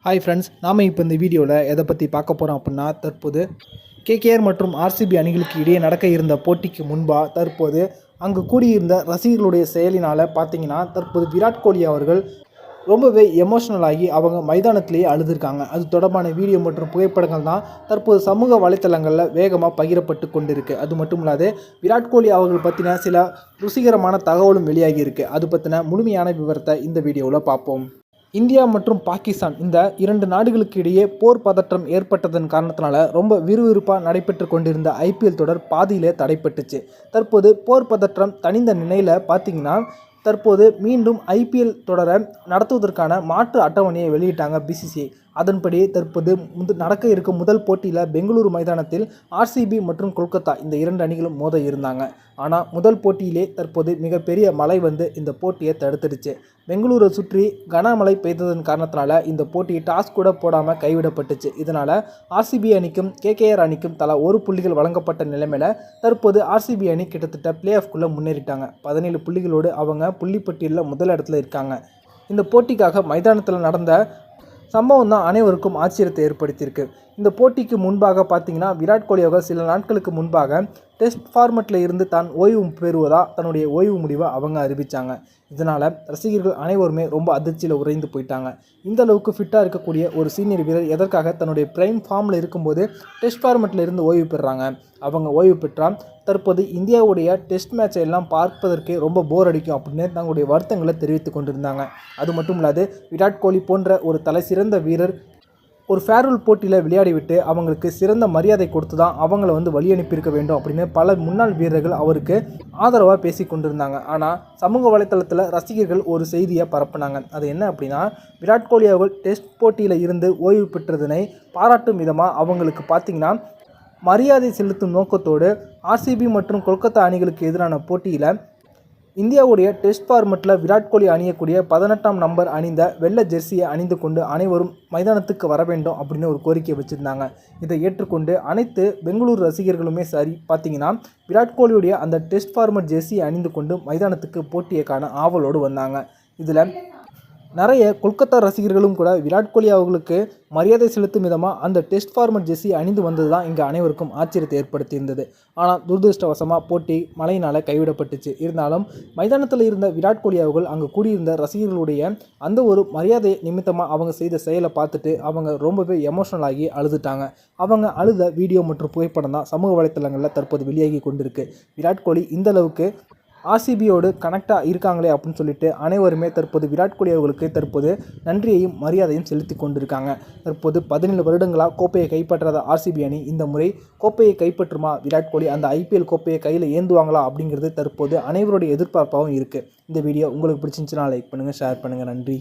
Hi friends, நாம் இப்போ இந்த வீடியோவில் எதை பற்றி பார்க்க போகிறோம் அப்படின்னா, தற்போது கேகேஆர் மற்றும் ஆர்சிபி அணிகளுக்கு இடையே நடக்க இருந்த போட்டிக்கு முன்பாக தற்போது அங்கு கூடியிருந்த ரசிகர்களுடைய செயலினால் பார்த்தீங்கன்னா, தற்போது விராட் கோலி அவர்கள் ரொம்பவே எமோஷ்னல் ஆகி அவங்க மைதானத்திலேயே அழுதுருக்காங்க. அது தொடர்பான வீடியோ மற்றும் புகைப்படங்கள் தான் தற்போது சமூக வலைத்தளங்களில் வேகமாக பகிரப்பட்டு கொண்டிருக்கு. அது மட்டும் இல்லாது விராட் கோலி அவர்கள் பற்றின சில ருசிகரமான தகவலும் வெளியாகி இருக்குது. அது பற்றின முழுமையான விவரத்தை இந்த வீடியோவில் பார்ப்போம். இந்தியா மற்றும் பாகிஸ்தான் இந்த இரண்டு நாடுகளுக்கு இடையே போர் பதற்றம் ஏற்பட்டதன் காரணத்தினால ரொம்ப விறுவிறுப்பாக நடைபெற்று கொண்டிருந்த ஐபிஎல் தொடர் பாதியிலே தடைப்பட்டுச்சு. தற்போது போர் பதற்றம் தணிந்த நிலையில் பார்த்தீங்கன்னா, தற்போது மீண்டும் ஐபிஎல் தொடரை நடத்துவதற்கான மாற்று அட்டவணையை வெளியிட்டாங்க பிசிசிஐ. அதன்படி தற்போது நடக்க இருக்கும் முதல் போட்டியில் பெங்களூரு மைதானத்தில் ஆர்சிபி மற்றும் கொல்கத்தா இந்த இரண்டு அணிகளும் மோத இருந்தாங்க. ஆனால் முதல் போட்டியிலே தற்போது மிகப்பெரிய மழை வந்து இந்த போட்டியை தடுத்துடுச்சு. பெங்களூரை சுற்றி கனமழை பெய்ததன் காரணத்தினால இந்த போட்டியை டாஸ் கூட போடாமல் கைவிடப்பட்டுச்சு. இதனால் ஆர்சிபி அணிக்கும் கேகேஆர் அணிக்கும் தலா 1 புள்ளிகள் வழங்கப்பட்ட நிலைமையில் தற்போது ஆர்சிபி அணி கிட்டத்தட்ட பிளே ஆஃப்குள்ளே முன்னேறிட்டாங்க. 17 புள்ளிகளோடு அவங்க புள்ளிப்பட்டியலில் முதல் இடத்துல இருக்காங்க. இந்த போட்டிக்காக மைதானத்தில் நடந்த சம்பவம் தான் அனைவருக்கும் ஆச்சரியத்தை ஏற்படுத்தியிருக்கு. இந்த போட்டிக்கு முன்பாக பார்த்தீங்கன்னா, விராட் கோலி அவர்கள் சில நாட்களுக்கு முன்பாக டெஸ்ட் ஃபார்மெட்டில் இருந்து தான் ஓய்வு பெறுவதா தன்னுடைய ஓய்வு முடிவை அவங்க அறிவித்தாங்க. இதனால் ரசிகர்கள் அனைவருமே ரொம்ப அதிர்ச்சியில் உறைந்து போயிட்டாங்க. இந்த அளவுக்கு ஃபிட்டாக இருக்கக்கூடிய ஒரு சீனியர் வீரர் எதற்காக தன்னுடைய பிரைம் ஃபார்மில் இருக்கும்போது டெஸ்ட் ஃபார்மெட்டில் இருந்து ஓய்வு பெறுறாங்க? அவங்க ஓய்வு பெற்றால் தற்போது இந்தியாவுடைய டெஸ்ட் மேட்சை எல்லாம் பார்ப்பதற்கு ரொம்ப போர் அடிக்கும் அப்படின்னு தங்களுடைய வருத்தங்களை தெரிவித்து கொண்டிருந்தாங்க. அது மட்டும் இல்லாது விராட் கோலி போன்ற ஒரு தலை சிறந்த வீரர் ஒரு ஃபேர்வெல் போட்டியில் விளையாடிவிட்டு அவங்களுக்கு சிறந்த மரியாதை கொடுத்து தான் அவங்கள வழி அனுப்பியிருக்க வேண்டும் அப்படின்னு பல முன்னாள் வீரர்கள் அவருக்கு ஆதரவாக பேசி கொண்டிருந்தாங்க. ஆனால் சமூக வலைத்தளத்தில் ரசிகர்கள் ஒரு செய்தியை பரப்புனாங்க. அது என்ன அப்படின்னா, விராட் கோலி அவர்கள் டெஸ்ட் போட்டியில் இருந்து ஓய்வு பெற்றதனை பாராட்டும் விதமாக அவங்களுக்கு பார்த்திங்கன்னா மரியாதை செலுத்தும் நோக்கத்தோடு ஆர்சிபி மற்றும் கொல்கத்தா அணிகளுக்கு எதிரான போட்டியில் இந்தியாவுடைய டெஸ்ட் ஃபார்மெட்டில் விராட் கோலி அணியக்கூடிய 18ஆம் நம்பர் அணிந்த வெள்ளை ஜெர்சியை அணிந்து கொண்டு அனைவரும் மைதானத்துக்கு வர வேண்டும் அப்படின்னு ஒரு கோரிக்கை வச்சுருந்தாங்க. இதை ஏற்றுக்கொண்டு அனைத்து பெங்களூரு ரசிகர்களுமே சரி பார்த்தீங்கன்னா, விராட் கோலியுடைய அந்த டெஸ்ட் ஃபார்மெட் ஜெர்சியை அணிந்து கொண்டு மைதானத்துக்கு போட்டியை காண ஆவலோடு வந்தாங்க. இதில் நிறைய கொல்கத்தா ரசிகர்களும் கூட விராட் கோலி அவர்களுக்கு மரியாதை செலுத்தும் விதமாக அந்த டெஸ்ட் ஃபார்மெட் ஜெர்சி அணிந்து வந்தது தான் இங்கே அனைவருக்கும் ஆச்சரியத்தை ஏற்படுத்தியிருந்தது. ஆனால் துரதிருஷ்டவசமாக போட்டி மழையினால் கைவிடப்பட்டுச்சு. இருந்தாலும் மைதானத்தில் இருந்த விராட் கோலி அவர்கள் அங்கே கூடியிருந்த ரசிகர்களுடைய அந்த ஒரு மரியாதை நிமித்தமாக அவங்க செய்த செயலை பார்த்துட்டு அவங்க ரொம்பவே எமோஷனல் ஆகி அழுதுட்டாங்க. அவங்க அழுத வீடியோ மற்றும் புகைப்படம் தான் சமூக வலைத்தளங்களில் தற்போது வெளியாகி கொண்டிருக்கு. விராட் கோலி இந்தளவுக்கு ஆர்சிபியோடு கனெக்டாக இருக்காங்களே அப்படின்னு சொல்லிட்டு அனைவருமே தற்போது விராட் கோலி அவர்களுக்கு தற்போது நன்றியையும் மரியாதையும் செலுத்தி கொண்டிருக்காங்க. தற்போது 17 வருடங்களாக கோப்பையை கைப்பற்றாத ஆர்சிபி அணி இந்த முறை கோப்பையை கைப்பற்றுமா? விராட் கோலி அந்த ஐபிஎல் கோப்பையை கையில் ஏந்துவாங்களா அப்படிங்கிறது தற்போது அனைவருடைய எதிர்பார்ப்பாகவும் இருக்குது. இந்த வீடியோ உங்களுக்கு பிடிச்சிருந்துச்சுன்னா லைக் பண்ணுங்கள், ஷேர் பண்ணுங்கள். நன்றி.